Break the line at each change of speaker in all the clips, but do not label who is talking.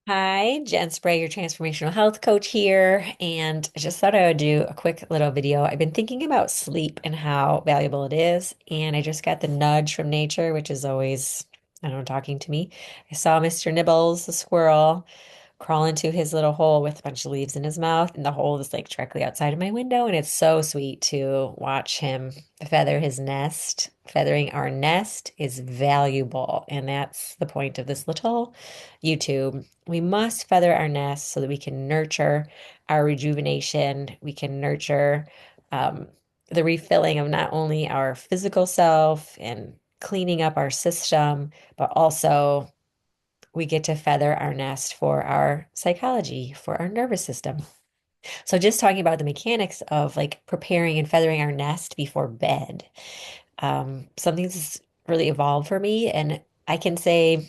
Hi, Jen Sprague, your Transformational Health Coach here, and I just thought I would do a quick little video. I've been thinking about sleep and how valuable it is, and I just got the nudge from nature, which is always, I don't know, talking to me. I saw Mr. Nibbles, the squirrel, crawl into his little hole with a bunch of leaves in his mouth, and the hole is like directly outside of my window, and it's so sweet to watch him feather his nest. Feathering our nest is valuable, and that's the point of this little YouTube. We must feather our nest so that we can nurture our rejuvenation. We can nurture um, the refilling of not only our physical self and cleaning up our system, but also we get to feather our nest for our psychology, for our nervous system. So, just talking about the mechanics of like preparing and feathering our nest before bed, something's really evolved for me. And I can say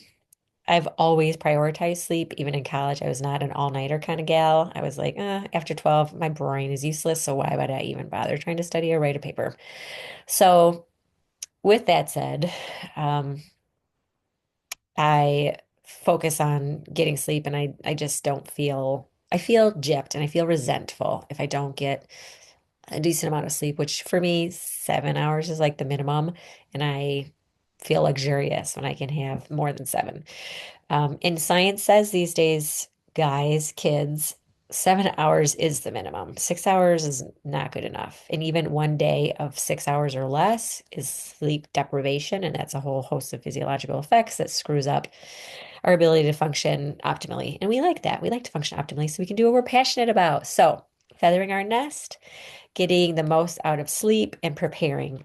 I've always prioritized sleep. Even in college, I was not an all-nighter kind of gal. I was like, after 12, my brain is useless. So, why would I even bother trying to study or write a paper? So, with that said, um, I focus on getting sleep and I just don't feel I feel gypped and I feel resentful if I don't get a decent amount of sleep, which for me, 7 hours is like the minimum, and I feel luxurious when I can have more than seven. And science says these days, guys, kids, 7 hours is the minimum. 6 hours is not good enough. And even one day of 6 hours or less is sleep deprivation. And that's a whole host of physiological effects that screws up our ability to function optimally. And we like that. We like to function optimally so we can do what we're passionate about. So, feathering our nest, getting the most out of sleep, and preparing.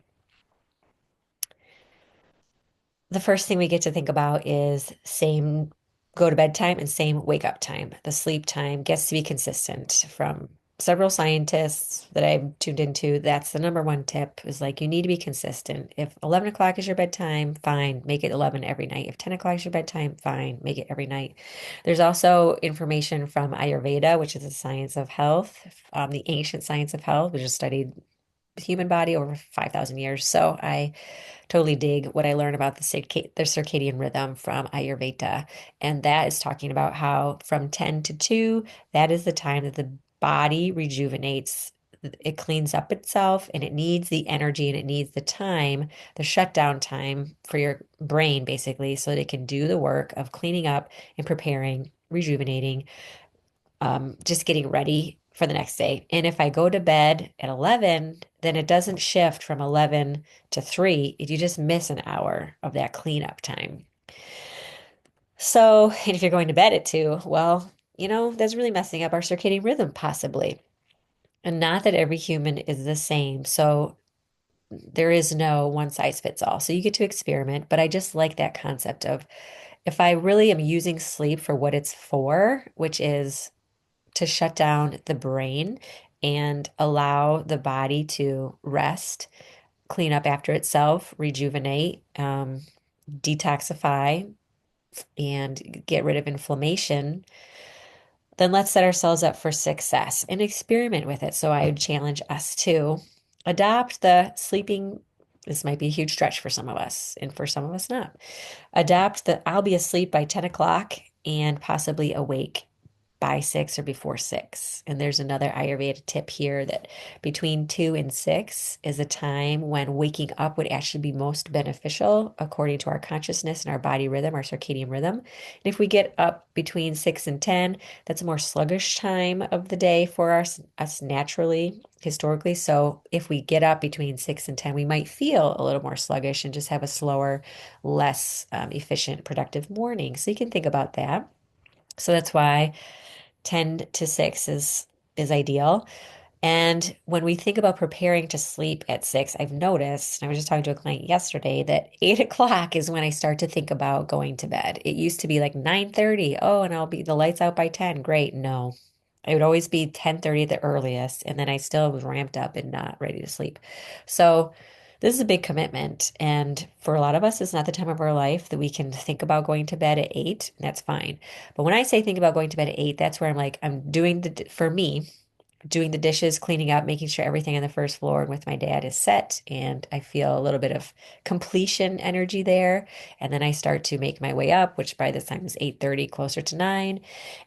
The first thing we get to think about is same go to bed time and same wake up time. The sleep time gets to be consistent from several scientists that I've tuned into. That's the number one tip is like you need to be consistent. If 11 o'clock is your bedtime, fine, make it 11 every night. If 10 o'clock is your bedtime, fine, make it every night. There's also information from Ayurveda, which is the science of health, the ancient science of health, which has studied the human body over 5,000 years. So I totally dig what I learned about the circadian rhythm from Ayurveda. And that is talking about how from 10 to 2, that is the time that the body rejuvenates. It cleans up itself and it needs the energy and it needs the time, the shutdown time for your brain, basically, so that it can do the work of cleaning up and preparing, rejuvenating, just getting ready for the next day. And if I go to bed at 11, then it doesn't shift from 11 to 3. You just miss an hour of that cleanup time. So, and if you're going to bed at 2, well, that's really messing up our circadian rhythm, possibly. And not that every human is the same. So, there is no one size fits all. So, you get to experiment. But I just like that concept of if I really am using sleep for what it's for, which is to shut down the brain and allow the body to rest, clean up after itself, rejuvenate, detoxify, and get rid of inflammation, then let's set ourselves up for success and experiment with it. So I would challenge us to adopt the sleeping. This might be a huge stretch for some of us, and for some of us not. Adapt the I'll be asleep by 10 o'clock and possibly awake by 6 or before 6. And there's another Ayurveda tip here that between 2 and 6 is a time when waking up would actually be most beneficial according to our consciousness and our body rhythm, our circadian rhythm. And if we get up between 6 and 10, that's a more sluggish time of the day for us naturally, historically. So if we get up between 6 and 10, we might feel a little more sluggish and just have a slower, less efficient, productive morning. So you can think about that. So that's why 10 to 6 is ideal. And when we think about preparing to sleep at 6, I've noticed, and I was just talking to a client yesterday, that 8 o'clock is when I start to think about going to bed. It used to be like 9:30. Oh, and I'll be the lights out by 10. Great. No. It would always be 10:30 at the earliest, and then I still was ramped up and not ready to sleep. So this is a big commitment. And for a lot of us, it's not the time of our life that we can think about going to bed at 8. That's fine. But when I say think about going to bed at 8, that's where I'm like, I'm doing for me, doing the dishes, cleaning up, making sure everything on the first floor and with my dad is set. And I feel a little bit of completion energy there. And then I start to make my way up, which by this time is 8:30, closer to 9.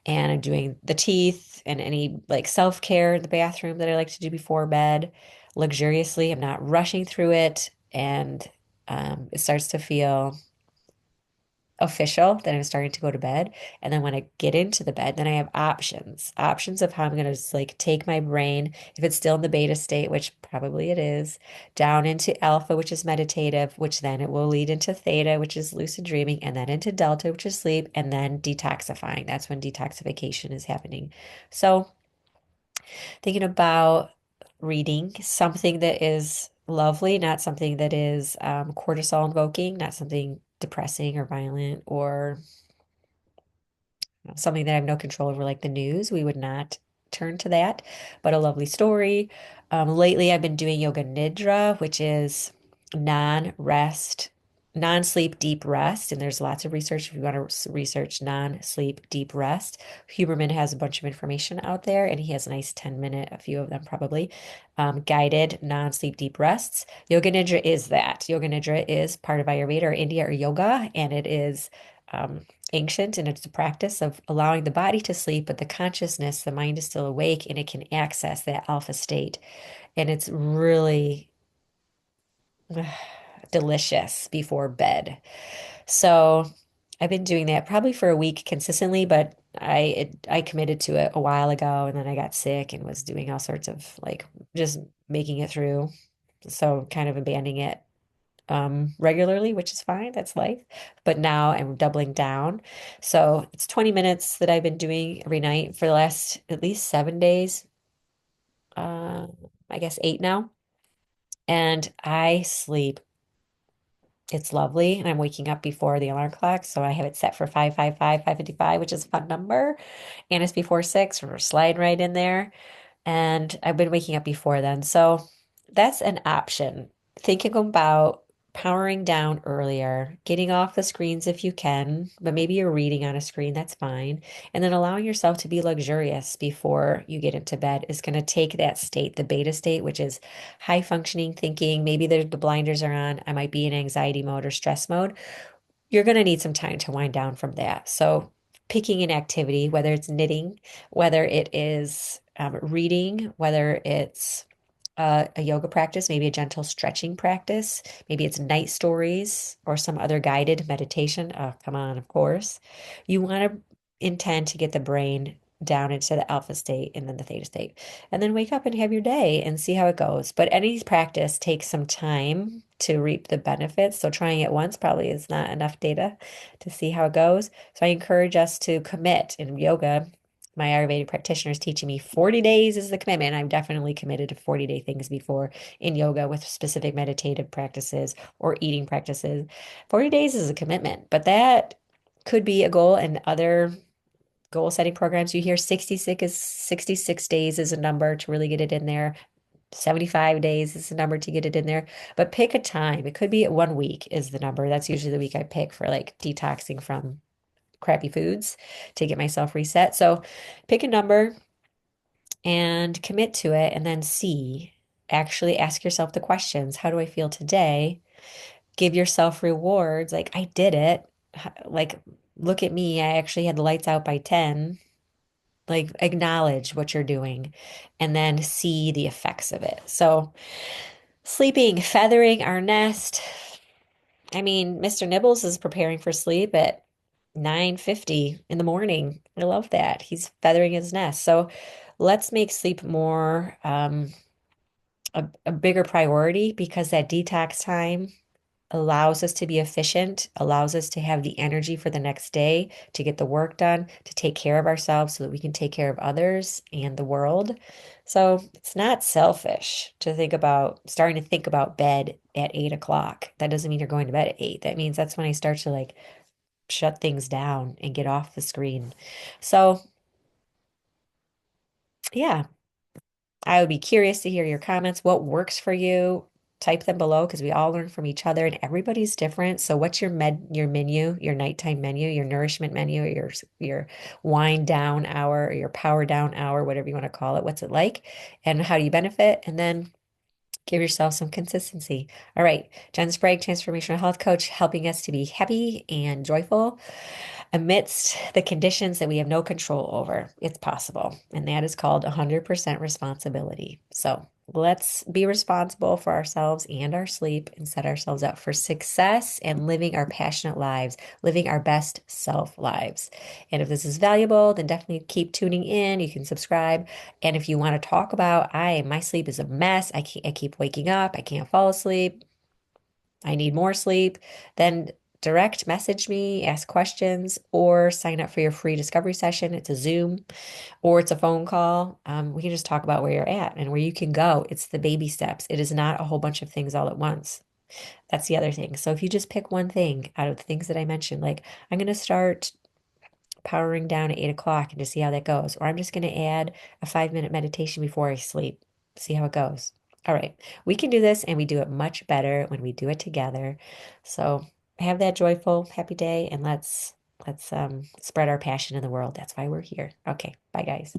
And I'm doing the teeth and any like self-care in the bathroom that I like to do before bed luxuriously. I'm not rushing through it. And it starts to feel official that I'm starting to go to bed. And then when I get into the bed, then I have options of how I'm going to just like take my brain, if it's still in the beta state, which probably it is, down into alpha, which is meditative, which then it will lead into theta, which is lucid dreaming, and then into delta, which is sleep, and then detoxifying. That's when detoxification is happening. So thinking about reading something that is lovely, not something that is cortisol invoking, not something depressing or violent or something that I have no control over, like the news. We would not turn to that, but a lovely story. Lately, I've been doing Yoga Nidra, which is non-rest, non-sleep deep rest. And there's lots of research if you want to research non-sleep deep rest. Huberman has a bunch of information out there, and he has a nice 10-minute, a few of them probably, guided non-sleep deep rests. Yoga Nidra is that. Yoga Nidra is part of Ayurveda or India or yoga, and it is um, ancient, and it's a practice of allowing the body to sleep, but the consciousness, the mind is still awake and it can access that alpha state. And it's really delicious before bed. So I've been doing that probably for a week consistently, but I committed to it a while ago, and then I got sick and was doing all sorts of like just making it through. So kind of abandoning it regularly, which is fine. That's life. But now I'm doubling down. So it's 20 minutes that I've been doing every night for the last at least 7 days. Uh, I guess 8 now. And I sleep. It's lovely. And I'm waking up before the alarm clock. So I have it set for 5:55, 5:55, which is a fun number. And it's before 6. We're sliding right in there. And I've been waking up before then. So that's an option. Thinking about powering down earlier, getting off the screens if you can, but maybe you're reading on a screen, that's fine. And then allowing yourself to be luxurious before you get into bed is going to take that state, the beta state, which is high functioning thinking. Maybe the blinders are on. I might be in anxiety mode or stress mode. You're going to need some time to wind down from that. So, picking an activity, whether it's knitting, whether it is reading, whether it's a yoga practice, maybe a gentle stretching practice, maybe it's night stories or some other guided meditation. Oh, come on, of course. You want to intend to get the brain down into the alpha state and then the theta state, and then wake up and have your day and see how it goes. But any practice takes some time to reap the benefits. So trying it once probably is not enough data to see how it goes. So I encourage us to commit in yoga. My Ayurvedic practitioner is teaching me 40 days is the commitment. I've definitely committed to 40-day things before in yoga with specific meditative practices or eating practices. 40 days is a commitment, but that could be a goal. And other goal setting programs you hear 66 days is a number to really get it in there. 75 days is the number to get it in there. But pick a time. It could be 1 week is the number. That's usually the week I pick for like detoxing from crappy foods to get myself reset. So pick a number and commit to it, and then actually ask yourself the questions. How do I feel today? Give yourself rewards. Like, I did it. Like, look at me. I actually had the lights out by 10. Like, acknowledge what you're doing and then see the effects of it. So, sleeping, feathering our nest. I mean, Mr. Nibbles is preparing for sleep at 9:50 in the morning. I love that. He's feathering his nest. So let's make sleep more a bigger priority, because that detox time allows us to be efficient, allows us to have the energy for the next day to get the work done, to take care of ourselves so that we can take care of others and the world. So it's not selfish to think about starting to think about bed at 8 o'clock. That doesn't mean you're going to bed at 8. That means that's when I start to like shut things down and get off the screen. So yeah, I would be curious to hear your comments. What works for you type them below because we all learn from each other and everybody's different. So what's your menu, your nighttime menu, your nourishment menu, your wind down hour or your power down hour, whatever you want to call it. What's it like? And how do you benefit? And then give yourself some consistency. All right, Jen Sprague, Transformational Health Coach, helping us to be happy and joyful amidst the conditions that we have no control over. It's possible. And that is called 100% responsibility. So let's be responsible for ourselves and our sleep and set ourselves up for success and living our passionate lives, living our best self lives. And if this is valuable, then definitely keep tuning in. You can subscribe. And if you want to talk about, my sleep is a mess. I keep waking up. I can't fall asleep. I need more sleep, then direct message me, ask questions, or sign up for your free discovery session. It's a Zoom or it's a phone call. We can just talk about where you're at and where you can go. It's the baby steps. It is not a whole bunch of things all at once. That's the other thing. So if you just pick one thing out of the things that I mentioned, like I'm going to start powering down at 8 o'clock and just see how that goes. Or I'm just going to add a 5-minute meditation before I sleep, see how it goes. All right, we can do this and we do it much better when we do it together. So have that joyful, happy day and let's spread our passion in the world. That's why we're here. Okay, bye guys.